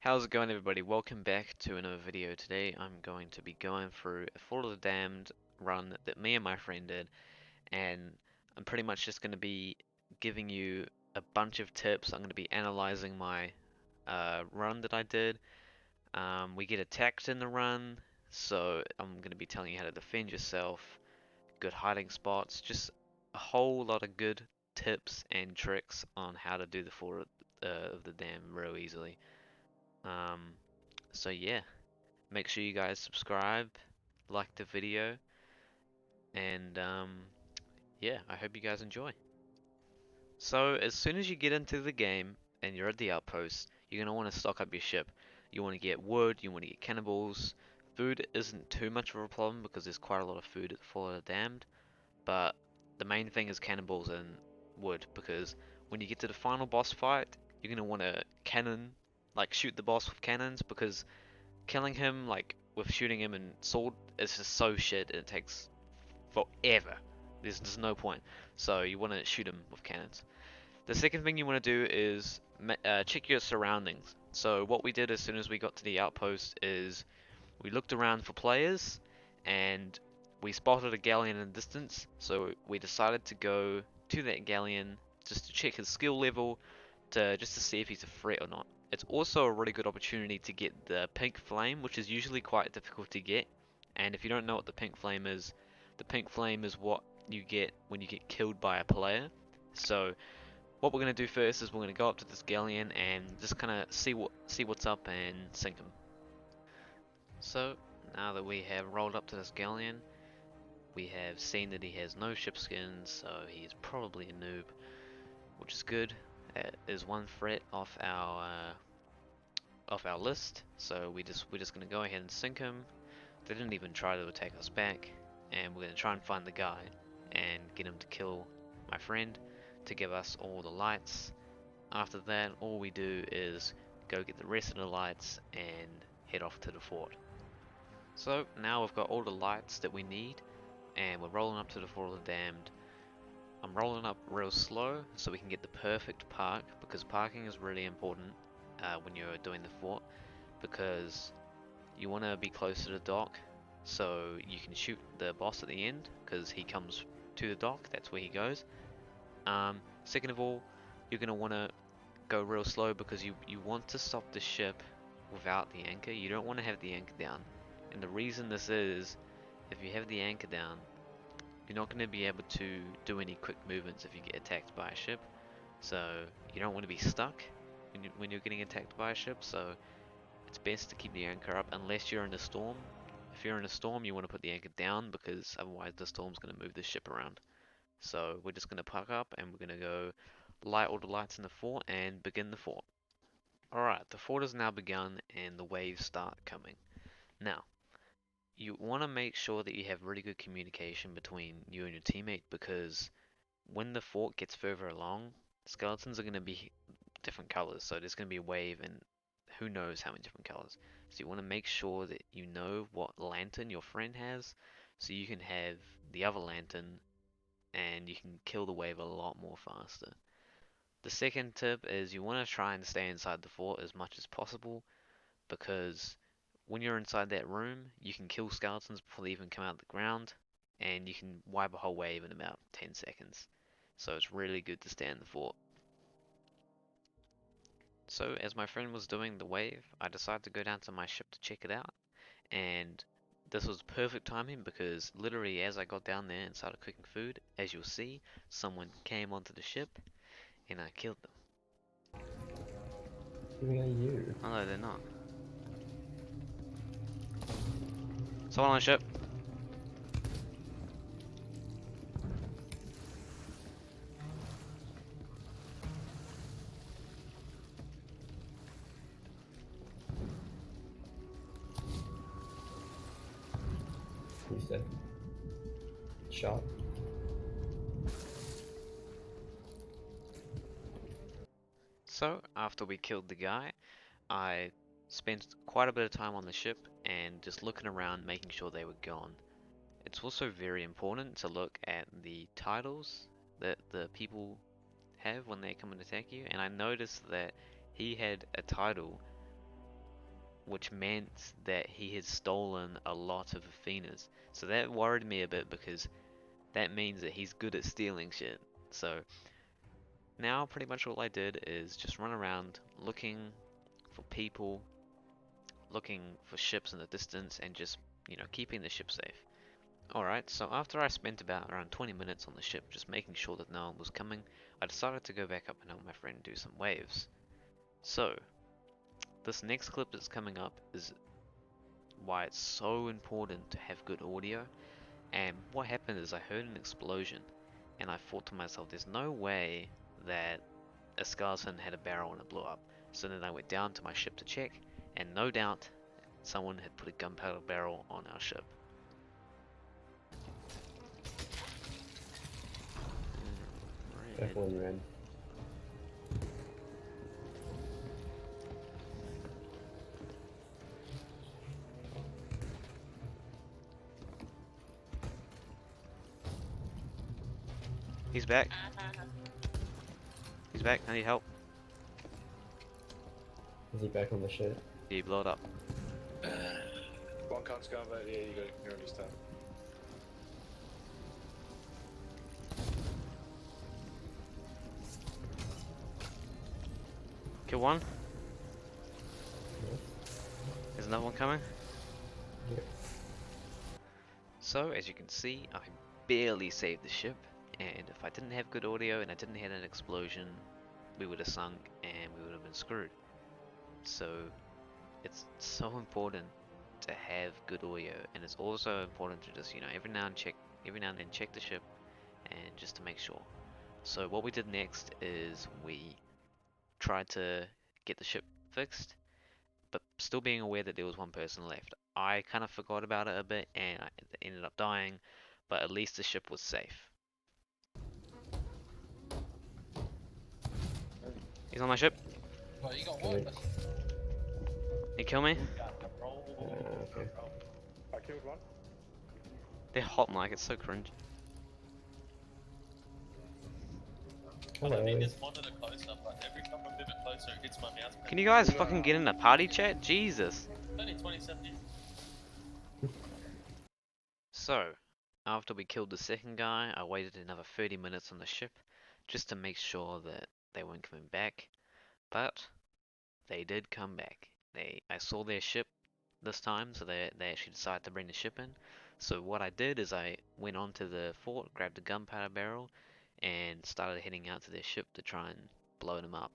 How's it going, everybody? Welcome back to another video. Today I'm going to be going through a Fall of the Damned run that me and my friend did, and I'm pretty much just going to be giving you a bunch of tips. I'm going to be analyzing my run that I did. We get attacked in the run, so I'm going to be telling you how to defend yourself, good hiding spots, just a whole lot of good tips and tricks on how to do the Fall of the Damned real easily. Um, so yeah, make sure you guys subscribe, like the video, and yeah, I hope you guys enjoy. So as soon as you get into the game and you're at the outpost, you're gonna want to stock up your ship. You want to get wood, you want to get cannibals. Food isn't too much of a problem because there's quite a lot of food at the Fall of the Damned, but the main thing is cannibals and wood because when you get to the final boss fight, you're gonna want to shoot the boss with cannons because killing him like with shooting him and sword is just so shit and it takes forever. There's just no point. So you want to shoot him with cannons. The second thing you want to do is check your surroundings. So what we did as soon as we got to the outpost is we looked around for players and we spotted a galleon in the distance. So we decided to go to that galleon just to check his skill level just to see if he's a threat or not. It's also a really good opportunity to get the pink flame, which is usually quite difficult to get. And if you don't know what the pink flame is what you get when you get killed by a player. So what we're gonna do first is we're gonna go up to this galleon and just kind of see what's up and sink him. So now that we have rolled up to this galleon, we have seen that he has no ship skins, so he's probably a noob, which is good. Is one threat off our list, so we're just gonna go ahead and sink him. They didn't even try to attack us back, and we're gonna try and find the guy and get him to kill my friend to give us all the lights. After that, all we do is go get the rest of the lights and head off to the fort. So now we've got all the lights that we need, and we're rolling up to the Fort of the Damned. I'm rolling up real slow so we can get the perfect park because parking is really important when you're doing the fort because you want to be close to the dock so you can shoot the boss at the end because he comes to the dock, that's where he goes. Second of all, you're going to want to go real slow because you want to stop the ship without the anchor. You don't want to have the anchor down. And the reason this is, if you have the anchor down, you're not going to be able to do any quick movements if you get attacked by a ship. So you don't want to be stuck when you're getting attacked by a ship. So it's best to keep the anchor up unless you're in a storm. If you're in a storm, you want to put the anchor down because otherwise the storm's going to move the ship around. So we're just going to park up and we're going to go light all the lights in the fort and begin the fort. Alright, the fort has now begun and the waves start coming. Now, you want to make sure that you have really good communication between you and your teammate because when the fort gets further along, skeletons are going to be different colors. So there's going to be a wave and who knows how many different colors. So you want to make sure that you know what lantern your friend has so you can have the other lantern and you can kill the wave a lot more faster. The second tip is you want to try and stay inside the fort as much as possible because when you're inside that room, you can kill skeletons before they even come out of the ground, and you can wipe a whole wave in about 10 seconds. So it's really good to stay in the fort. So as my friend was doing the wave, I decided to go down to my ship to check it out, and this was perfect timing because literally as I got down there and started cooking food, as you'll see, someone came onto the ship and I killed them. Shooting at you. Oh no, they're not. Someone on the ship. Who's dead? Shot. So after we killed the guy, I spent quite a bit of time on the ship and just looking around making sure they were gone. It's also very important to look at the titles that the people have when they come and attack you, and I noticed that he had a title which meant that he had stolen a lot of Athena's. So that worried me a bit because that means that he's good at stealing shit. So now pretty much all I did is just run around looking for people, looking for ships in the distance, and just, keeping the ship safe. Alright, so after I spent about around 20 minutes on the ship just making sure that no one was coming, I decided to go back up and help my friend do some waves. So, this next clip that's coming up is why it's so important to have good audio. And what happened is I heard an explosion, and I thought to myself, there's no way that a skeleton had a barrel and it blew up. So then I went down to my ship to check, and no doubt someone had put a gunpowder barrel on our ship. Careful when you're in. He's back. He's back. I need help. Is he back on the ship? Yeah, he blew it up. One can't go over there, you got to nearly start. Kill one. Yes. There's another one coming. Yeah. So, as you can see, I barely saved the ship, and if I didn't have good audio and I didn't have an explosion, we would have sunk and we would have been screwed. So, it's so important to have good audio, and it's also important to just, every now and then check the ship, and just to make sure. So, what we did next is we tried to get the ship fixed, but still being aware that there was one person left. I kind of forgot about it a bit and I ended up dying, but at least the ship was safe. He's on my ship. Well, you got Okay. one. He kill me? Okay. I killed one. They're hot, Mike. It's so cringe. I don't need Hello. this monitor closer, but every time I move it closer, it hits my mouse pad. Can you guys fucking get in a party chat? Jesus. It's only 27 years. So, after we killed the second guy, I waited another 30 minutes on the ship just to make sure that they weren't coming back. But they did come back. I saw their ship this time, so they actually decided to bring the ship in. So what I did is I went onto the fort, grabbed a gunpowder barrel, and started heading out to their ship to try and blow them up.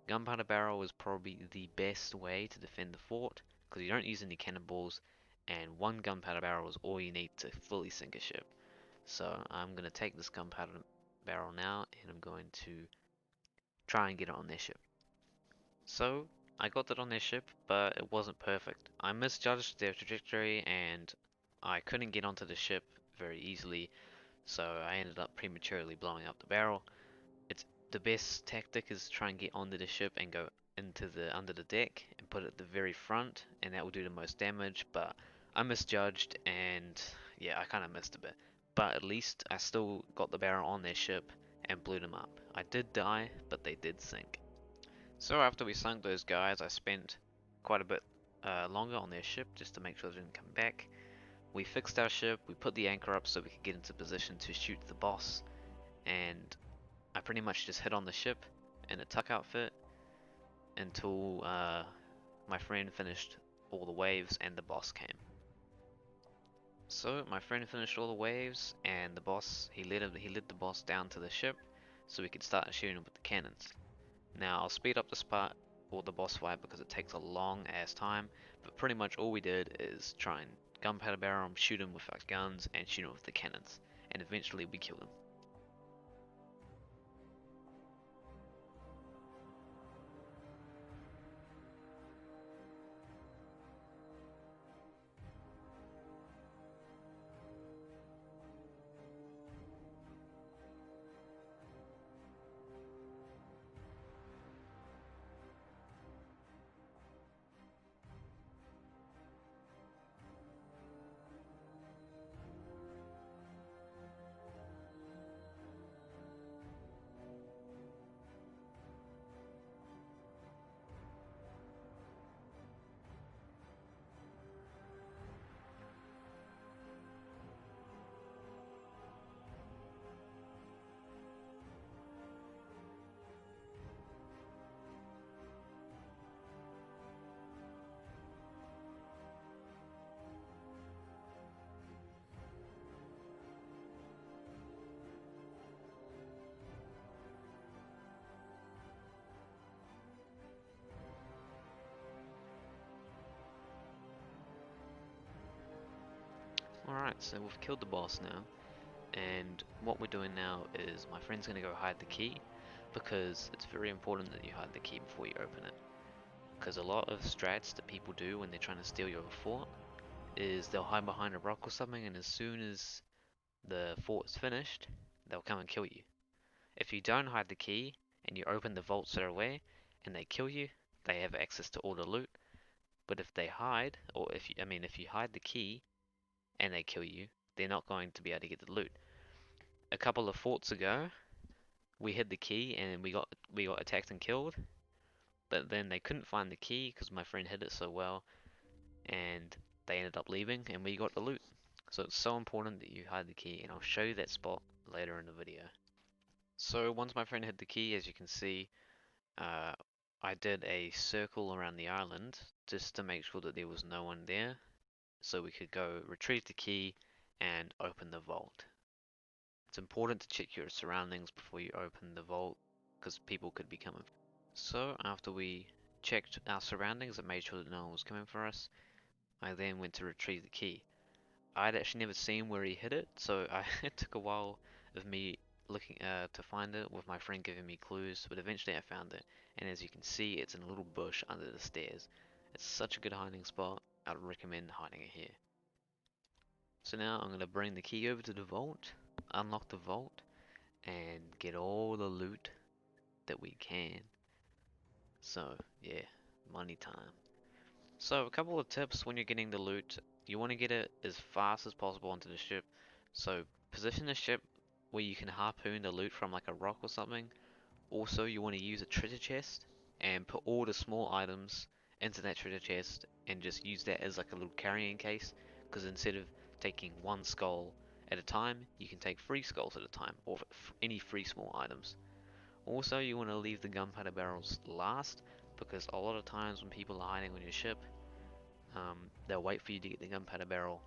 Gunpowder barrel is probably the best way to defend the fort, because you don't use any cannonballs, and one gunpowder barrel is all you need to fully sink a ship. So I'm going to take this gunpowder barrel now, and I'm going to try and get it on their ship. So I got that on their ship, but it wasn't perfect. I misjudged their trajectory and I couldn't get onto the ship very easily, so I ended up prematurely blowing up the barrel. It's the best tactic is to try and get onto the ship and go into the under the deck and put it at the very front, and that will do the most damage, but I misjudged and yeah, I kind of missed a bit. But at least I still got the barrel on their ship and blew them up. I did die, but they did sink. So after we sunk those guys, I spent quite a bit longer on their ship just to make sure they didn't come back. We fixed our ship, we put the anchor up so we could get into position to shoot the boss, and I pretty much just hid on the ship in a tuck outfit until my friend finished all the waves and the boss came. So my friend finished all the waves and the boss, he led the boss down to the ship so we could start shooting with the cannons. Now I'll speed up the spot or the boss fight because it takes a long ass time, but pretty much all we did is try and gunpowder barrel him, shoot him with our guns, and shoot him with the cannons, and eventually we killed him. Alright, so we've killed the boss now, and what we're doing now is my friend's gonna go hide the key, because it's very important that you hide the key before you open it. Because a lot of strats that people do when they're trying to steal your fort is they'll hide behind a rock or something, and as soon as the fort is finished, they'll come and kill you. If you don't hide the key and you open the vault straight away and they kill you, they have access to all the loot. But if they hide, or if you hide the key and they kill you, they're not going to be able to get the loot. A couple of forts ago, we hid the key and we got attacked and killed. But then they couldn't find the key because my friend hid it so well, and they ended up leaving and we got the loot. So it's so important that you hide the key, and I'll show you that spot later in the video. So once my friend hid the key, as you can see, I did a circle around the island just to make sure that there was no one there, so we could go retrieve the key and open the vault. It's important to check your surroundings before you open the vault, because people could be coming. So after we checked our surroundings and made sure that no one was coming for us, I then went to retrieve the key. I'd actually never seen where he hid it, so it took a while of me looking to find it, with my friend giving me clues, but eventually I found it, and as you can see, it's in a little bush under the stairs. It's such a good hiding spot, I'd recommend hiding it here. So now I'm going to bring the key over to the vault, unlock the vault, and get all the loot that we can. So yeah, money time. So a couple of tips when you're getting the loot. You want to get it as fast as possible onto the ship. So position the ship where you can harpoon the loot from, like a rock or something. Also, you want to use a treasure chest and put all the small items into that treasure chest and just use that as like a little carrying case, because instead of taking one skull at a time, you can take 3 skulls at a time, or any 3 small items. Also, you want to leave the gunpowder barrels last, because a lot of times when people are hiding on your ship, they'll wait for you to get the gunpowder barrel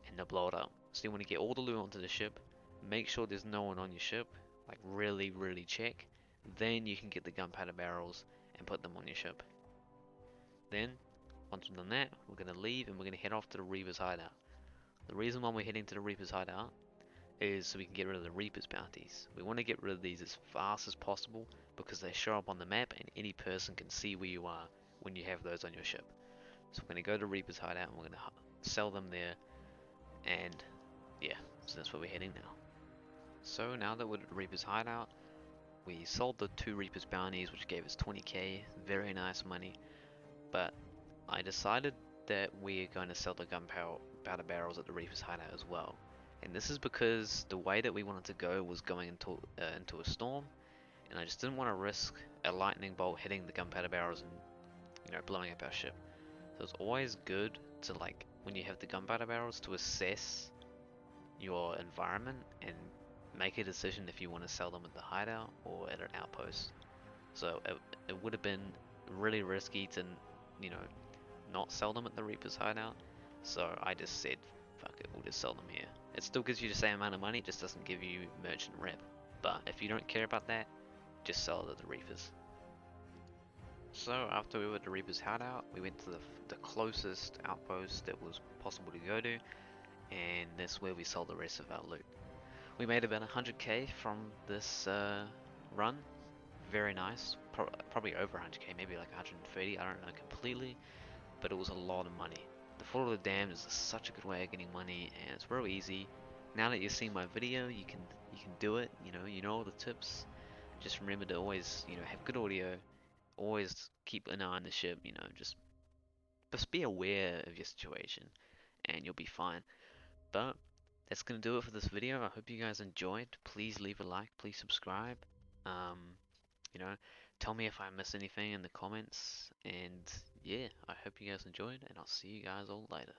and they'll blow it up. So you want to get all the loot onto the ship, make sure there's no one on your ship, like really check, then you can get the gunpowder barrels and put them on your ship. Then, once we've done that, we're going to leave and we're going to head off to the Reaper's hideout. The reason why we're heading to the Reaper's hideout is so we can get rid of the Reaper's bounties. We want to get rid of these as fast as possible because they show up on the map and any person can see where you are when you have those on your ship. So we're going to go to Reaper's hideout and we're going to sell them there, and yeah, so that's where we're heading now. So now that we're at Reaper's hideout, we sold the 2 Reaper's bounties, which gave us 20k, very nice money, but I decided that we're going to sell the gunpowder barrels at the Reaper's hideout as well. And this is because the way that we wanted to go was going into a storm, and I just didn't want to risk a lightning bolt hitting the gunpowder barrels and, blowing up our ship. So it's always good to, like, when you have the gunpowder barrels, to assess your environment and make a decision if you want to sell them at the hideout or at an outpost. So it would have been really risky to, you know, not sell them at the Reaper's hideout. So I just said, fuck it, we'll just sell them here. It still gives you the same amount of money, it just doesn't give you merchant rep. But if you don't care about that, just sell it at the Reapers. So after we were at the Reaper's hideout, we went to the closest outpost that was possible to go to, and that's where we sold the rest of our loot. We made about 100k from this run, very nice, probably over 100k, maybe like 130, I don't know completely, but it was a lot of money. The Fall of the Damned is such a good way of getting money, and it's real easy. Now that you've seen my video, you can do it, you know all the tips. Just remember to always, have good audio, always keep an eye on the ship, just be aware of your situation, and you'll be fine. But that's gonna do it for this video. I hope you guys enjoyed. Please leave a like, please subscribe. Um, you know, tell me if I missed anything in the comments, and yeah, I hope you guys enjoyed, and I'll see you guys all later.